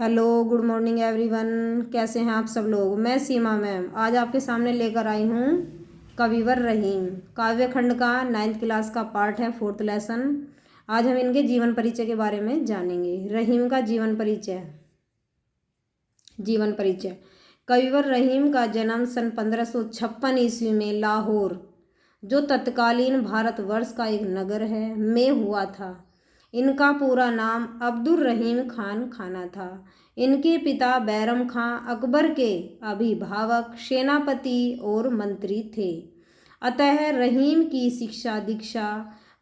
Hello, good morning everyone. कैसे हैं आप सब लोग। मैं सीमा मैम आज आपके सामने लेकर आई हूँ कविवर रहीम काव्य खंड का 9th क्लास का पार्ट है, 4th लेसन। आज हम इनके जीवन परिचय के बारे में जानेंगे। रहीम का जीवन परिचय। कविवर रहीम का जन्म सन 1556 ईस्वी में लाहौर, जो तत्कालीन भारतवर्ष का एक नगर है, में हुआ था। इनका पूरा नाम अब्दुल रहीम खान खाना था। इनके पिता बैरम खां अकबर के अभिभावक, सेनापति और मंत्री थे। अतः रहीम की शिक्षा दीक्षा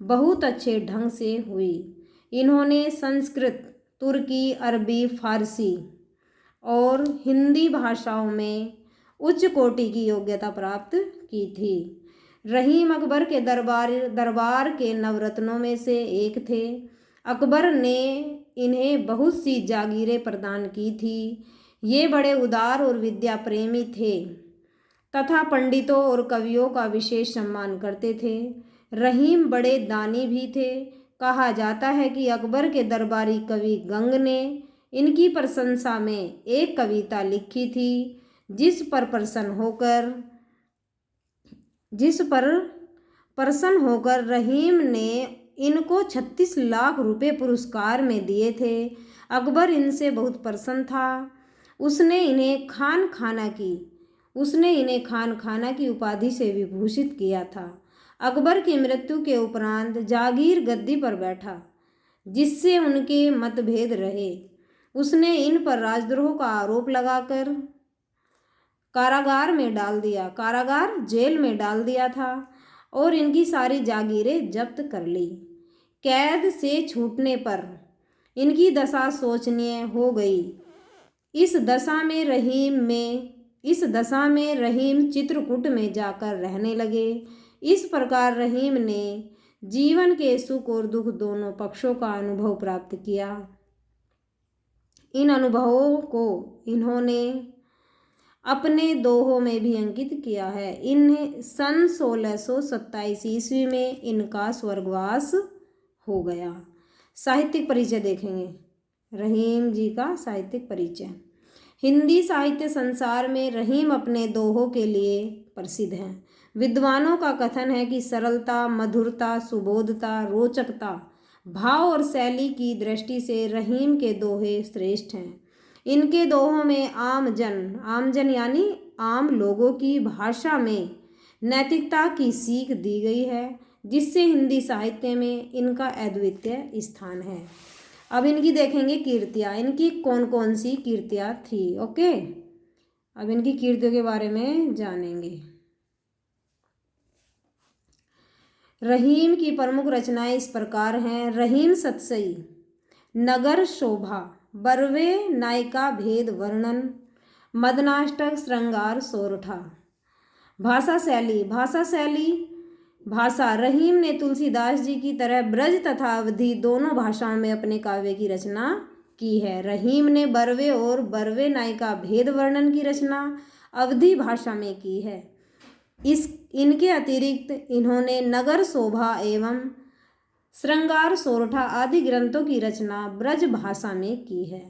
बहुत अच्छे ढंग से हुई। इन्होंने संस्कृत, तुर्की, अरबी, फारसी और हिंदी भाषाओं में उच्च कोटि की योग्यता प्राप्त की थी। रहीम अकबर के दरबार के नवरत्नों में से एक थे। अकबर ने इन्हें बहुत सी जागीरें प्रदान की थी। ये बड़े उदार और विद्या प्रेमी थे तथा पंडितों और कवियों का विशेष सम्मान करते थे। रहीम बड़े दानी भी थे। कहा जाता है कि अकबर के दरबारी कवि गंग ने इनकी प्रशंसा में एक कविता लिखी थी, जिस पर प्रसन्न होकर रहीम ने इनको 36 लाख रुपए पुरस्कार में दिए थे। अकबर इनसे बहुत प्रसन्न था। उसने इन्हें खान खाना की उपाधि से विभूषित किया था। अकबर की मृत्यु के उपरांत जागीर गद्दी पर बैठा, जिससे उनके मतभेद रहे। उसने इन पर राजद्रोह का आरोप लगाकर जेल में डाल दिया था और इनकी सारी जागीरें जब्त कर ली। कैद से छूटने पर इनकी दशा शोचनीय हो गई। इस दशा में रहीम चित्रकूट में जाकर रहने लगे। इस प्रकार रहीम ने जीवन के सुख और दुख दोनों पक्षों का अनुभव प्राप्त किया। इन अनुभवों को इन्होंने अपने दोहों में भी अंकित किया है। इन्हें सन 1627 ईस्वी में इनका स्वर्गवास हो गया। साहित्यिक परिचय देखेंगे। रहीम जी का साहित्यिक परिचय। हिंदी साहित्य संसार में रहीम अपने दोहों के लिए प्रसिद्ध हैं। विद्वानों का कथन है कि सरलता, मधुरता, सुबोधता, रोचकता, भाव और शैली की दृष्टि से रहीम के दोहे श्रेष्ठ हैं। इनके दोहों में आमजन यानी आम लोगों की भाषा में नैतिकता की सीख दी गई है, जिससे हिंदी साहित्य में इनका अद्वितीय स्थान है। अब इनकी देखेंगे कीर्तियाँ। इनकी कौन कौन सी कीर्तियाँ थी। ओके, अब इनकी कीर्तियों के बारे में जानेंगे। रहीम की प्रमुख रचनाएं इस प्रकार हैं। रहीम सतसई, नगर शोभा, बरवे नायिका भेद वर्णन, मदनाष्टक, श्रृंगार सोरठा। भाषा रहीम ने तुलसीदास जी की तरह ब्रज तथा अवधी दोनों भाषाओं में अपने काव्य की रचना की है। रहीम ने बरवे नायिका भेद वर्णन की रचना अवधी भाषा में की है। इनके अतिरिक्त इन्होंने नगर शोभा एवं श्रृंगार सोरठा आदि ग्रंथों की रचना ब्रज भाषा में की है।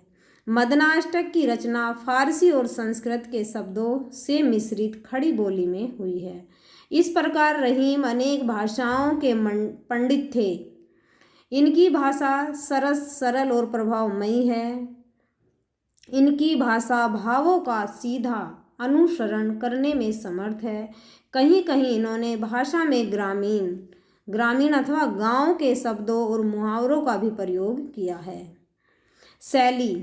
मदनाष्टक की रचना फारसी और संस्कृत के शब्दों से मिश्रित खड़ी बोली में हुई है। इस प्रकार रहीम अनेक भाषाओं के पंडित थे। इनकी भाषा सरल और प्रभावमयी है। इनकी भाषा भावों का सीधा अनुसरण करने में समर्थ है। कहीं कहीं इन्होंने भाषा में ग्रामीण अथवा गांव के शब्दों और मुहावरों का भी प्रयोग किया है। शैली,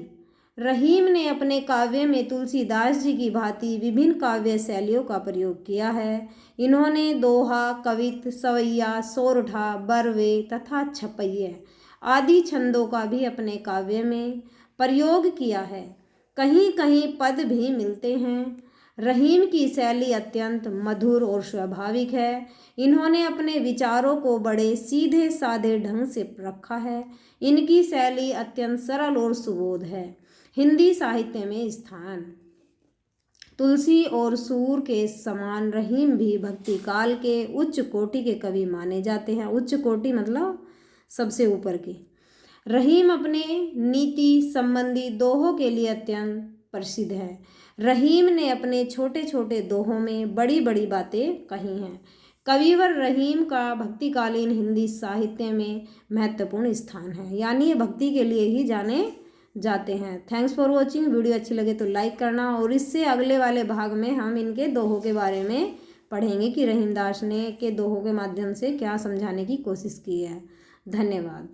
रहीम ने अपने काव्य में तुलसीदास जी की भांति विभिन्न काव्य शैलियों का प्रयोग किया है। इन्होंने दोहा, कवित, सवैया, सोरठा, बरवे तथा छपैये आदि छंदों का भी अपने काव्य में प्रयोग किया है। कहीं कहीं पद भी मिलते हैं। रहीम की शैली अत्यंत मधुर और स्वाभाविक है। इन्होंने अपने विचारों को बड़े सीधे साधे ढंग से रखा है। इनकी शैली अत्यंत सरल और सुबोध है। हिंदी साहित्य में स्थान। तुलसी और सूर के समान रहीम भी भक्ति काल के उच्च कोटि के कवि माने जाते हैं। उच्च कोटि मतलब सबसे ऊपर के। रहीम अपने नीति संबंधी दोहों के लिए अत्यंत प्रसिद्ध है। रहीम ने अपने छोटे छोटे दोहों में बड़ी बड़ी बातें कही हैं। कविवर रहीम का भक्तिकालीन हिंदी साहित्य में महत्वपूर्ण स्थान है, यानी ये भक्ति के लिए ही जाने जाते हैं। Thanks for watching. वीडियो अच्छी लगे तो लाइक करना, और इससे अगले वाले भाग में हम इनके दोहों के बारे में पढ़ेंगे कि रहीमदास ने के दोहों के माध्यम से क्या समझाने की कोशिश की है। धन्यवाद।